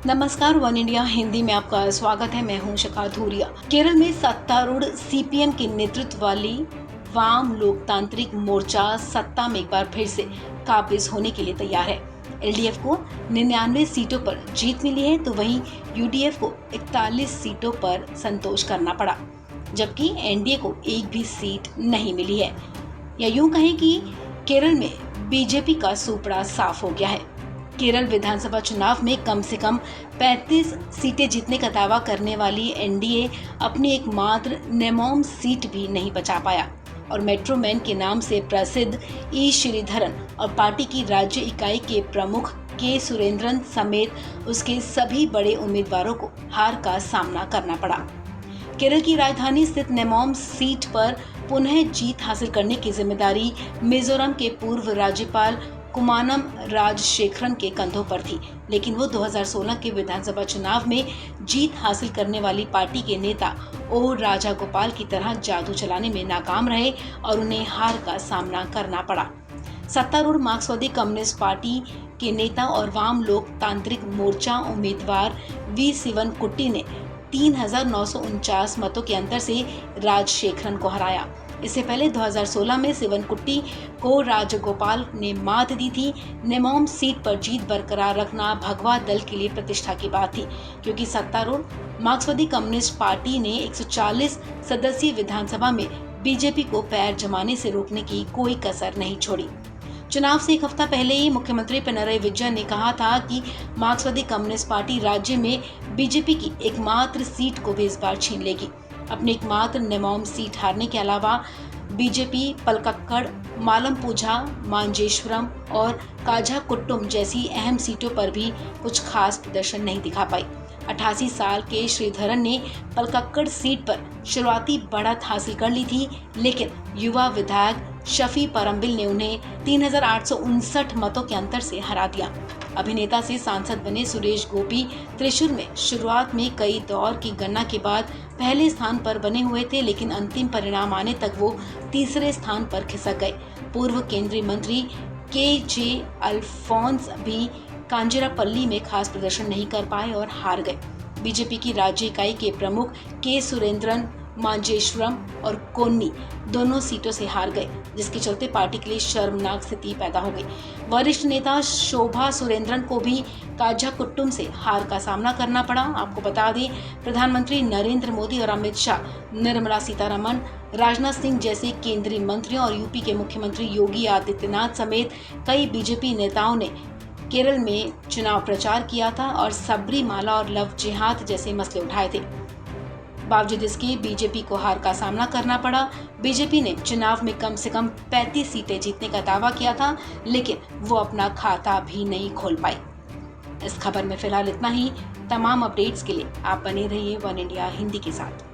नमस्कार, one India Hindi में आपका स्वागत है। मैं हूं शिखा धूरिया। केरल में सत्तारूढ़ सीपीएम के नेतृत्व वाली वाम लोकतांत्रिक मोर्चा सत्ता में एक बार फिर से काबिज होने के लिए तैयार है। एलडीएफ को 99 सीटों पर जीत मिली है, तो वहीं यूडीएफ को 41 सीटों पर संतोष करना पड़ा, जबकि एनडीए को एक भी सीट नहीं मिली है। या यूं कहें कि केरल में बीजेपी का सुपड़ा साफ हो गया है। केरल विधानसभा चुनाव में कम से कम 35 सीटें जीतने का दावा करने वाली एनडीए अपनी एकमात्र नेमोम सीट भी नहीं बचा पाया और मेट्रोमैन के नाम से प्रसिद्ध ई श्रीधरन और पार्टी की राज्य इकाई के प्रमुख के सुरेंद्रन समेत उसके सभी बड़े उम्मीदवारों को हार का सामना करना पड़ा। केरल की राजधानी स्थित नेमोम सीट पर पुनः जीत हासिल करने की जिम्मेदारी मिजोरम के पूर्व राज्यपाल कुमानम राजशेखरन के कंधों पर थी, लेकिन वो 2016 के विधानसभा चुनाव में जीत हासिल करने वाली पार्टी के नेता ओ राजागोपाल की तरह जादू चलाने में नाकाम रहे और उन्हें हार का सामना करना पड़ा। सत्तारूढ़ मार्क्सवादी कम्युनिस्ट पार्टी के नेता और वाम लोकतांत्रिक मोर्चा उम्मीदवार वी सिवन कुट्टी ने 3,949 मतों के अंतर से राजशेखरन को हराया। इससे पहले 2016 में सिवनकुट्टी को राजगोपाल ने मात दी थी। नेमोम सीट पर जीत बरकरार रखना भगवा दल के लिए प्रतिष्ठा की बात थी, क्योंकि सत्तारूढ़ मार्क्सवादी कम्युनिस्ट पार्टी ने 140 सदस्यीय विधानसभा में बीजेपी को पैर जमाने से रोकने की कोई कसर नहीं छोड़ी। चुनाव से एक हफ्ता पहले ही मुख्यमंत्री पिनरई विजयन ने कहा था कि मार्क्सवादी कम्युनिस्ट पार्टी राज्य में बीजेपी की एकमात्र सीट को भी इस बार छीन लेगी। अपनी एकमात्र नेमोम सीट हारने के अलावा बीजेपी पलक्कड़, मालमपुझा, मांजेश्वरम और काझाकुट्टुम जैसी अहम सीटों पर भी कुछ खास प्रदर्शन नहीं दिखा पाई। 88 साल के श्रीधरन ने पलक्कड़ सीट पर शुरुआती बढ़त हासिल कर ली थी, लेकिन युवा विधायक शफी परम्बिल ने उन्हें 3,859 मतों के अंतर से हरा दिया। अभिनेता से सांसद बने सुरेश गोपी त्रिशूर में शुरुआत में कई दौर की गणना के बाद पहले स्थान पर बने हुए थे, लेकिन अंतिम परिणाम आने तक वो तीसरे स्थान पर खिसक गए। पूर्व केंद्रीय मंत्री के.जे. अल्फोंस भी कांजिरापल्ली में खास प्रदर्शन नहीं कर पाए और हार गए। बीजेपी की राज्य इकाई के प्रमुख के सुरेंद्रन मांजेश्वरम और कोन्नी दोनों सीटों से हार गए, जिसके चलते पार्टी के लिए शर्मनाक स्थिति पैदा हो गई। वरिष्ठ नेता शोभा सुरेंद्रन को भी काझाकुट्टुम से हार का सामना करना पड़ा। आपको बता दें, प्रधानमंत्री नरेंद्र मोदी और अमित शाह, निर्मला सीतारमण, राजनाथ सिंह जैसे केंद्रीय मंत्रियों और यूपी के मुख्यमंत्री योगी आदित्यनाथ समेत कई बीजेपी नेताओं ने केरल में चुनाव प्रचार किया था और सबरीमाला और लव जिहाद जैसे मसले उठाए थे। बावजूद इसके बीजेपी को हार का सामना करना पड़ा। बीजेपी ने चुनाव में कम से कम 35 सीटें जीतने का दावा किया था, लेकिन वो अपना खाता भी नहीं खोल पाई। इस खबर में फिलहाल इतना ही। तमाम अपडेट्स के लिए आप बने रहिए वन इंडिया हिंदी के साथ।